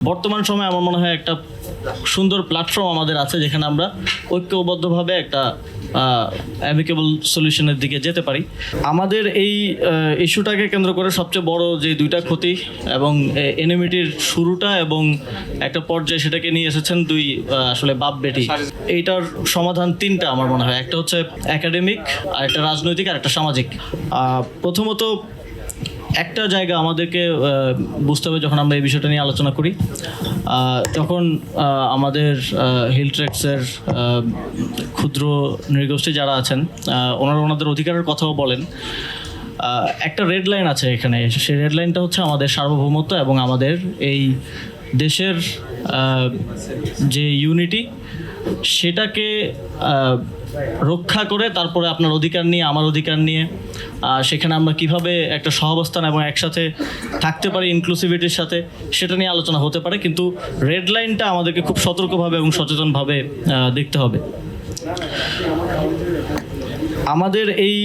বর্তমান সময়ে আমার মনে হয় একটা সুন্দর প্ল্যাটফর্ম আমাদের আছে যেখানে আমরা ঐক্যবদ্ধভাবে একটা অ্যামিকেবল সলিউশনের দিকে যেতে পারি। আমাদের এই ইস্যুটাকে কেন্দ্র করে সবচেয়ে বড় যে দুইটা ক্ষতি এবং এনিমিটির শুরুটা এবং একটা পর্যায়ে সেটাকে নিয়ে এসেছেন দুই আসলে বাপ বেটি। এইটার সমাধান তিনটা আমার মনে হয়, একটা হচ্ছে একাডেমিক, আর একটা রাজনৈতিক, আর একটা সামাজিক। প্রথমত একটা জায়গা আমাদেরকে বুঝতে হবে যখন আমরা এই বিষয়টা নিয়ে আলোচনা করি, তখন আমাদের হিল ট্রেক্সের ক্ষুদ্র নৃগোষ্ঠী যারা আছেন ওনারা ওনাদের অধিকারের কথাও বলেন। একটা রেড লাইন আছে এখানে, সেই রেড লাইনটা হচ্ছে আমাদের সার্বভৌমত্ব এবং আমাদের এই দেশের যে ইউনিটি সেটাকে রক্ষা করে তারপরে আপনার অধিকার নিয়ে আমার অধিকার নিয়ে সেখানে আমরা কিভাবে একটা সহাবস্থান এবং একসাথে থাকতে পারি ইনক্লুসিভিটির সাথে, সেটা নিয়ে আলোচনা হতে পারে। কিন্তু রেড লাইনটা আমাদেরকে খুব সতর্কভাবে এবং সচেতনভাবে দেখতে হবে। আমাদের এই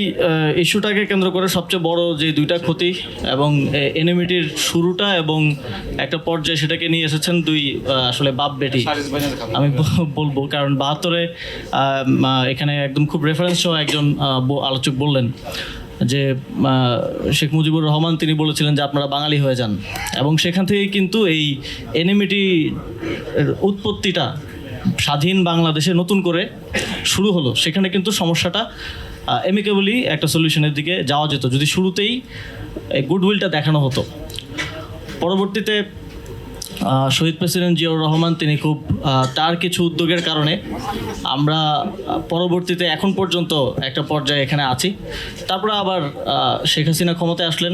ইস্যুটাকে কেন্দ্র করে সবচেয়ে বড় যে দুইটা ক্ষতি এবং এনিমিটির শুরুটা এবং একটা পর্যায়ে সেটাকে নিয়ে এসেছেন দুই আসলে বাপ বেটি আমি বলবো, কারণ 72-এ এখানে একদম খুব রেফারেন্স সহ একজন আলোচক বললেন যে শেখ মুজিবুর রহমান তিনি বলেছিলেন যে আপনারা বাঙালি হয়ে যান, এবং সেখান থেকেই কিন্তু এই এনিমিটি উৎপত্তিটা স্বাধীন বাংলাদেশে নতুন করে শুরু হলো। সেখানে কিন্তু সমস্যাটা এমিকেবলি একটা সলিউশনের দিকে যাওয়া যেত যদি শুরুতেই গুডউইলটা দেখানো হতো। পরবর্তীতে শহীদ প্রেসিডেন্ট জিয়াউর রহমান তিনি খুব তার কিছু উদ্যোগের কারণে আমরা পরবর্তীতে এখন পর্যন্ত একটা পর্যায়ে এখানে আছি। তারপরে আবার শেখ হাসিনা ক্ষমতায় আসলেন,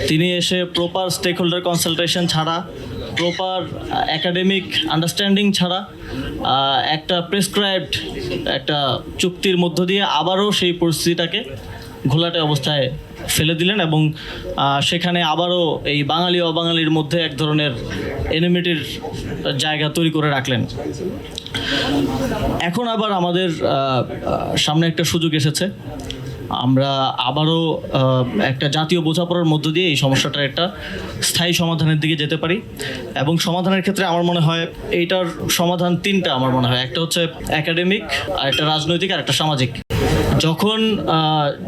তিনি এসে প্রপার স্টেক হোল্ডার কনসালটেশন ছাড়া, প্রপার একাডেমিক আন্ডারস্ট্যান্ডিং ছাড়া একটা প্রেসক্রাইবড একটা চুক্তির মধ্য দিয়ে আবারও সেই পরিস্থিতিটাকে ঘোলাটে অবস্থায় ফেলে দিলেন এবং সেখানে আবারও এই বাঙালি অবাঙালির মধ্যে এক ধরনের এনিমিটির জায়গা তৈরি করে রাখলেন। এখন আবার আমাদের সামনে একটা সুযোগ এসেছে, আমরা আবারও একটা জাতীয় বোঝাপড়ার মধ্য দিয়ে এই সমস্যাটার একটা স্থায়ী সমাধানের দিকে যেতে পারি। এবং সমাধানের ক্ষেত্রে আমার মনে হয় এইটার সমাধান তিনটা আমার মনে হয়, একটা হচ্ছে একাডেমিক, আর একটা রাজনৈতিক, আর একটা সামাজিক। যখন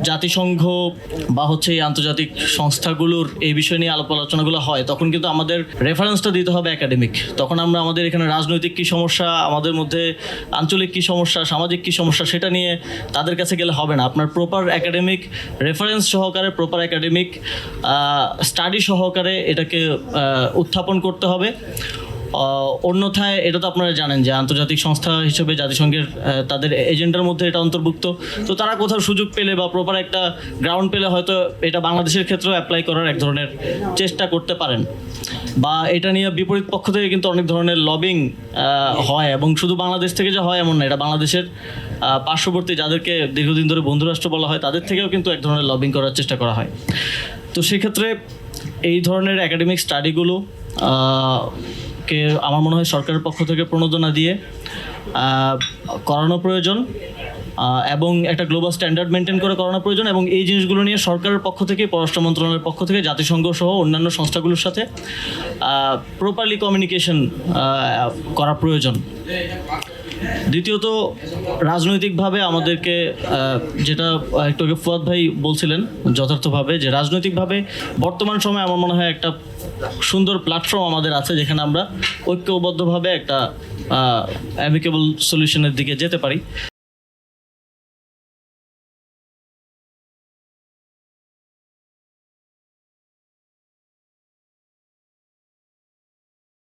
জাতিসংঘ বা হচ্ছে এই আন্তর্জাতিক সংস্থাগুলোর এই বিষয় নিয়ে আলাপ আলোচনাগুলো হয় তখন কিন্তু আমাদের রেফারেন্সটা দিতে হবে একাডেমিক। তখন আমরা আমাদের এখানে রাজনৈতিক কী সমস্যা, আমাদের মধ্যে আঞ্চলিক কী সমস্যা, সামাজিক কী সমস্যা সেটা নিয়ে তাদের কাছে গেলে হবে না। আপনার প্রপার একাডেমিক রেফারেন্স সহকারে, প্রপার একাডেমিক স্টাডি সহকারে এটাকে উত্থাপন করতে হবে। অন্যথায় এটা তো আপনারা জানেন যে আন্তর্জাতিক সংস্থা হিসেবে জাতিসংঘের তাদের এজেন্ডার মধ্যে এটা অন্তর্ভুক্ত। তো তারা কোথাও সুযোগ পেলে বা প্রপার একটা গ্রাউন্ড পেলে হয়তো এটা বাংলাদেশের ক্ষেত্রেও অ্যাপ্লাই করার এক ধরনের চেষ্টা করতে পারেন। বা এটা নিয়ে বিপরীত পক্ষ থেকে কিন্তু অনেক ধরনের লবিং হয়, এবং শুধু বাংলাদেশ থেকে যে হয় এমন না, এটা বাংলাদেশের পার্শ্ববর্তী যাদেরকে দীর্ঘদিন ধরে বন্ধুরাষ্ট্র বলা হয় তাদের থেকেও কিন্তু এক ধরনের লবিং করার চেষ্টা করা হয়। তো সেক্ষেত্রে এই ধরনের একাডেমিক স্টাডিগুলো কে আমার মনে হয় সরকারের পক্ষ থেকে প্রণোদনা দিয়ে করানো প্রয়োজন এবং একটা গ্লোবাল স্ট্যান্ডার্ড মেনটেন করে করানো প্রয়োজন। এবং এই জিনিসগুলো নিয়ে সরকারের পক্ষ থেকে, পররাষ্ট্র মন্ত্রণালয়ের পক্ষ থেকে জাতিসংঘ সহ অন্যান্য সংস্থাগুলোর সাথে প্রপারলি কমিউনিকেশন করা প্রয়োজন। দ্বিতীয়ত রাজনৈতিকভাবে আমাদেরকে, যেটা একটু আগে ফুয়াদ ভাই বলছিলেন যথার্থভাবে, যে রাজনৈতিকভাবে বর্তমান সময়ে আমার মনে হয় একটা সুন্দর প্ল্যাটফর্ম আমাদের আছে যেখানে আমরা ঐক্যবদ্ধভাবে একটা অ্যামিকেবল সলিউশনের দিকে যেতে পারি।